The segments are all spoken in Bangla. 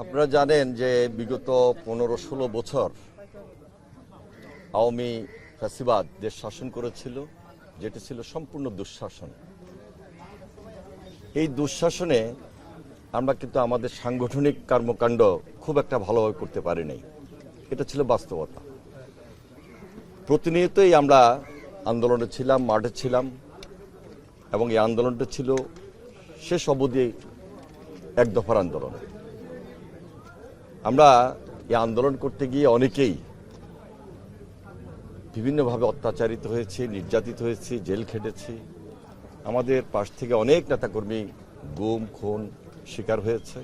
আপনারা জানেন যে বিগত 15-16 বছর আওয়ামী ফ্যাসিবাদ দেশ শাসন করেছিল, যেটা ছিল সম্পূর্ণ দুঃশাসন। এই দুঃশাসনে আমরা কিন্তু আমাদের সাংগঠনিক কর্মকাণ্ড খুব একটা ভালোভাবে করতে পারি নাই। এটা ছিল বাস্তবতা। প্রতিনিয়তই আমরা আন্দোলনে ছিলাম, মাঠে ছিলাম, এবং এই আন্দোলনটা ছিল শেষ অবধি এক দফার আন্দোলন। আমরা এই আন্দোলন করতে গিয়ে অনেকেই বিভিন্নভাবে অত্যাচারিত হয়েছে, নির্যাতিত হয়েছে, জেল খেটেছি। আমাদের পাশ থেকে অনেক নেতাকর্মী গুম খুন শিকার হয়েছে।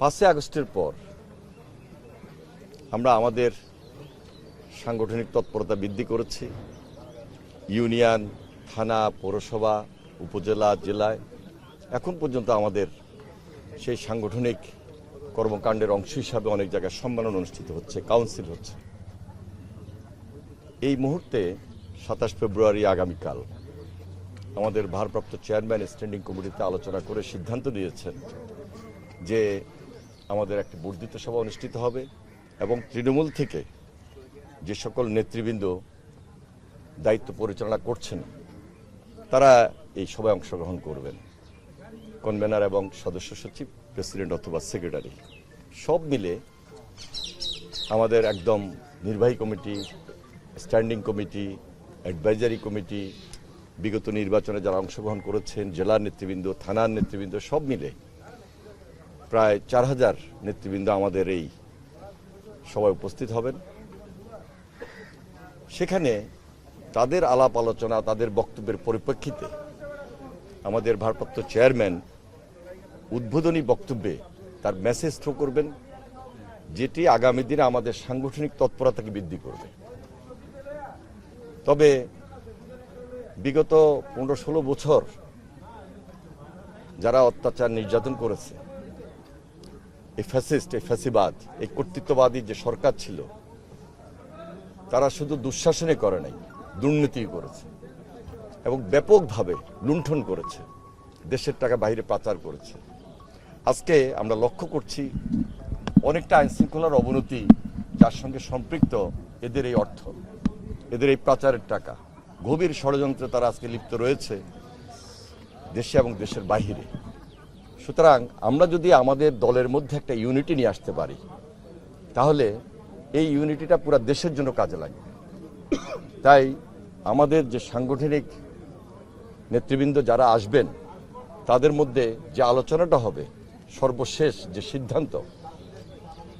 5 আগস্টের পর আমরা আমাদের সাংগঠনিক তৎপরতা বৃদ্ধি করেছি। ইউনিয়ন, থানা, পৌরসভা, উপজেলা, জেলায় এখন পর্যন্ত আমাদের সেই সাংগঠনিক কর্মকাণ্ডের অংশ হিসাবে অনেক জায়গায় সম্মেলন অনুষ্ঠিত হচ্ছে, কাউন্সিল হচ্ছে। এই মুহূর্তে 27 ফেব্রুয়ারি আগামীকাল আমাদের ভারপ্রাপ্ত চেয়ারম্যান স্ট্যান্ডিং কমিটিতে আলোচনা করে সিদ্ধান্ত নিয়েছেন যে আমাদের একটি বর্ধিত সভা অনুষ্ঠিত হবে এবং তৃণমূল থেকে যে সকল নেতৃবৃন্দ দায়িত্ব পরিচালনা করছেন তারা এই সভায় অংশগ্রহণ করবেন। কনভেনার এবং সদস্য সচিব, প্রেসিডেন্ট অথবা সেক্রেটারি সব মিলে আমাদের একদম নির্বাহী committee, standing committee, advisory committee, বিগত নির্বাচনে যারা অংশগ্রহণ করেছেন, জেলার নেতৃবৃন্দ, থানার নেতৃবৃন্দ সব মিলে প্রায় 4000 নেতৃবৃন্দ আমাদের এই সভায় উপস্থিত হবেন। সেখানে তাদের আলাপ আলোচনা, তাদের বক্তব্যের পরিপ্রেক্ষিতে আমাদের ভারপ্রাপ্ত চেয়ারম্যান উদ্বোধনী বক্তব্যে তার মেসেজ থ্রো করবেন, যেটি আগামী দিনে আমাদের সাংগঠনিক তৎপরতাকে বৃদ্ধি করবে। তবে বিগত 15-16 বছর যারা অত্যাচার নির্যাতন করেছে, এই ফ্যাসিস্ট, এই ফ্যাসিবাদ, এই কর্তৃত্ববাদী যে সরকার ছিল, তারা শুধু দুঃশাসনে করে নাই, দুর্নীতি করেছে এবং ব্যাপকভাবে লুণ্ঠন করেছে, দেশের টাকা বাইরে পাচার করেছে। আজকে আমরা লক্ষ্য করছি অনেকটা আইনশৃঙ্খলার অবনতি, যার সঙ্গে সম্পৃক্ত এদের এই অর্থ, এদের এই পাচারের টাকা। গভীর ষড়যন্ত্রে তারা আজকে লিপ্ত রয়েছে দেশে এবং দেশের বাহিরে। সুতরাং আমরা যদি আমাদের দলের মধ্যে একটা ইউনিটি নিয়ে আসতে পারি, তাহলে এই ইউনিটিটা পুরো দেশের জন্য কাজে লাগবে। তাই আমাদের যে সাংগঠনিক নেতৃবৃন্দ যারা আসবেন, তাদের মধ্যে যে আলোচনাটা হবে, সর্বশেষ যে সিদ্ধান্ত,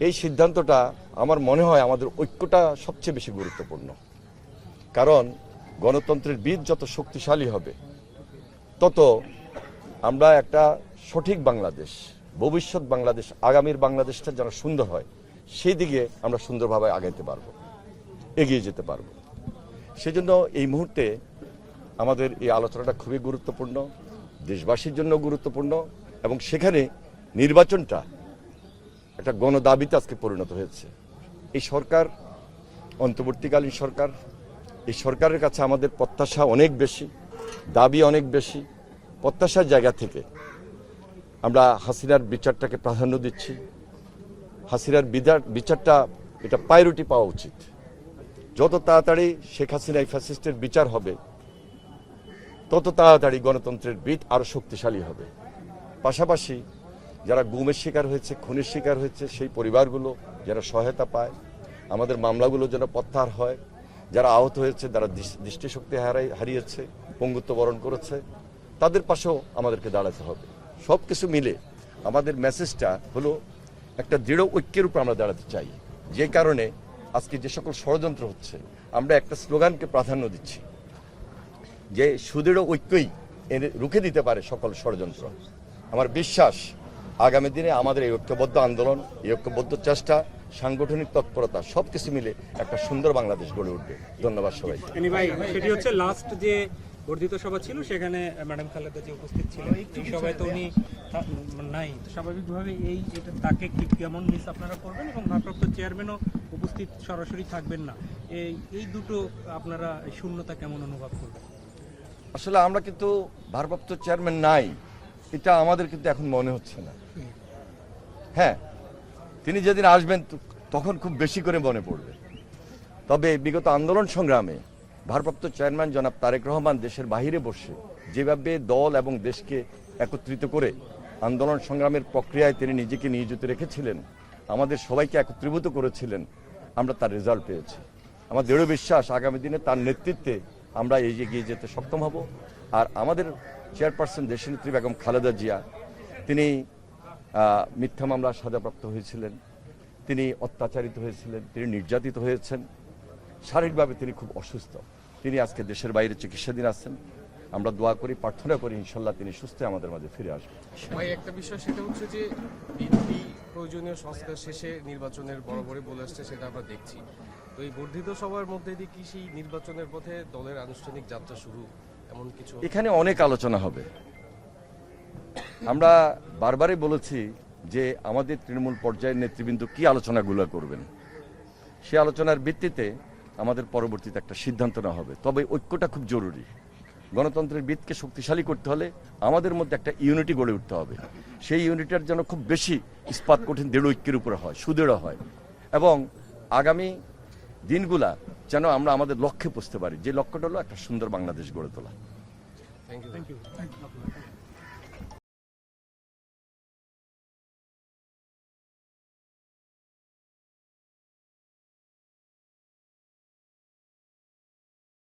এই সিদ্ধান্তটা আমার মনে হয় আমাদের ঐক্যটা সবচেয়ে বেশি গুরুত্বপূর্ণ। কারণ গণতন্ত্রের বীজ যত শক্তিশালী হবে, তত আমরা একটা সঠিক বাংলাদেশ, ভবিষ্যৎ বাংলাদেশ, আগামীর বাংলাদেশটা যেন সুন্দর হয়, সেই দিকে আমরা সুন্দরভাবে আগাইতে পারবো, এগিয়ে যেতে পারবো। সেজন্য এই মুহূর্তে আমাদের এই আলোচনাটা খুবই গুরুত্বপূর্ণ, দেশবাসীর জন্য গুরুত্বপূর্ণ, এবং সেখানে নির্বাচনটা একটা গণদাবিতে আজকে পরিণত হয়েছে। এই সরকার, অন্তর্বর্তীকালীন সরকার, এই সরকারের কাছে আমাদের প্রত্যাশা অনেক বেশি, দাবি অনেক বেশি। প্রত্যাশার জায়গা থেকে আমরা হাসিনার বিচারটাকে প্রাধান্য দিচ্ছি। হাসিনার বিচারটা এটা প্রায়োরিটি পাওয়া উচিত। যত তাড়াতাড়ি শেখ হাসিনা এই ফ্যাসিস্টের বিচার হবে, তত তাড়াতাড়ি গণতন্ত্রের বীজ আরও শক্তিশালী হবে। পাশাপাশি যারা গুমের শিকার হয়েছে, খুনের শিকার হয়েছে, সেই পরিবারগুলো যারা সহায়তা পায়, আমাদের মামলাগুলো যেন প্রত্যাহার হয়, যারা আহত হয়েছে, যারা দৃষ্টিশক্তি হারিয়েছে, পঙ্গুত্ব বরণ করেছে, তাদের পাশেও আমাদেরকে দাঁড়াতে হবে। সব কিছু মিলে আমাদের মেসেজটা হলো একটা দৃঢ় ঐক্যের উপর আমরা দাঁড়াতে চাই। যে কারণে আজকে যে সকল ষড়যন্ত্র হচ্ছে, আমরা একটা স্লোগানকে প্রাধান্য দিচ্ছি, যে সুদৃঢ় ঐক্যই রুখে দিতে পারে সকল ষড়যন্ত্র। আমার বিশ্বাস আগামী দিনে আমাদের এই ঐক্যবদ্ধ আন্দোলন, এই ঐক্যবদ্ধ চেষ্টা, সাংগঠনিক তৎপরতা সবকিছু মিলে একটা সুন্দর বাংলাদেশ গড়ে উঠবে। ধন্যবাদ সবাই। সেটি হচ্ছে লাস্ট যে বর্ধিত সভা ছিল, সেখানে ম্যাডাম খালেদা যে উপস্থিত ছিলেন, এই সভায় তো উনি নাই। স্বাভাবিকভাবে তাকে কেমন মিস আপনারা করবেন, এবং ভারপ্রাপ্ত চেয়ারম্যানও উপস্থিত সরাসরি থাকবেন না, এই দুটো আপনারা শূন্যতা কেমন অনুভব করবেন? আসলে আমরা কিন্তু ভারপ্রাপ্ত চেয়ারম্যান নাই, এটা আমাদের কিন্তু এখন মনে হচ্ছে না। হ্যাঁ, তিনি যেদিন আসবেন তখন খুব বেশি করে মনে পড়বে। তবে বিগত আন্দোলন সংগ্রামে ভারপ্রাপ্ত চেয়ারম্যান জনাব তারেক রহমান দেশের বাইরে বসে যেভাবে দল এবং দেশকে একত্রিত করে আন্দোলন সংগ্রামের প্রক্রিয়ায় তিনি নিজেকে নিয়োজিত রেখেছিলেন, আমাদের সবাইকে একত্রীভূত করেছিলেন, আমরা তার রেজাল্ট পেয়েছি। আমার দৃঢ় বিশ্বাস আগামী দিনে তার নেতৃত্বে আমরা এগিয়ে যেতে সক্ষম হব। আর আমাদের চেয়ারপারসন দেশনেত্রী বেগম খালেদা জিয়া, তিনি মিথ্যা মামলার সাজাপ্রাপ্ত হয়েছিলেন, তিনি অত্যাচারিত হয়েছিলেন, তিনি নির্যাতিত হয়েছেন, শারীরিকভাবে তিনি খুব অসুস্থ। তিনি আজকে দেশের বাইরে চিকিৎসাধীন আছেন। আমরা দোয়া করি, প্রার্থনা করি ইনশাল্লাহ তিনি সুস্থ আমাদের মাঝে ফিরে আসবেন। ভাই, একটা বিষয় সেটা হচ্ছে যে বিএনপি প্রয়োজনীয় সংস্কার শেষে নির্বাচনের বরাবরই বলে আসছে, সেটা আমরা দেখছি। তো এই বর্ধিত সভার মধ্যে দিয়ে কি সেই নির্বাচনের পথে দলের আনুষ্ঠানিক যাত্রা শুরু এমন কিছু? এখানে অনেক আলোচনা হবে। আমরা বারবারই বলেছি যে আমাদের তৃণমূল পর্যায়ের নেতৃবৃন্দ কি আলোচনাগুলো করবেন, সে আলোচনার ভিত্তিতে আমাদের পরবর্তীতে একটা সিদ্ধান্ত নেওয়া হবে। তবে ঐক্যটা খুব জরুরি। গণতন্ত্রের ভিতকে শক্তিশালী করতে হলে আমাদের মধ্যে একটা ইউনিটি গড়ে উঠতে হবে। সেই ইউনিটির যেন খুব বেশি ইস্পাত কঠিন দৃঢ় ঐক্যের উপরে হয়, সুদৃঢ় হয়, এবং আগামী দিনগুলা যেন আমরা আমাদের লক্ষ্যে পৌঁছতে পারি, যে লক্ষ্যটা হলো একটা সুন্দর বাংলাদেশ গড়ে তোলা। Thank you.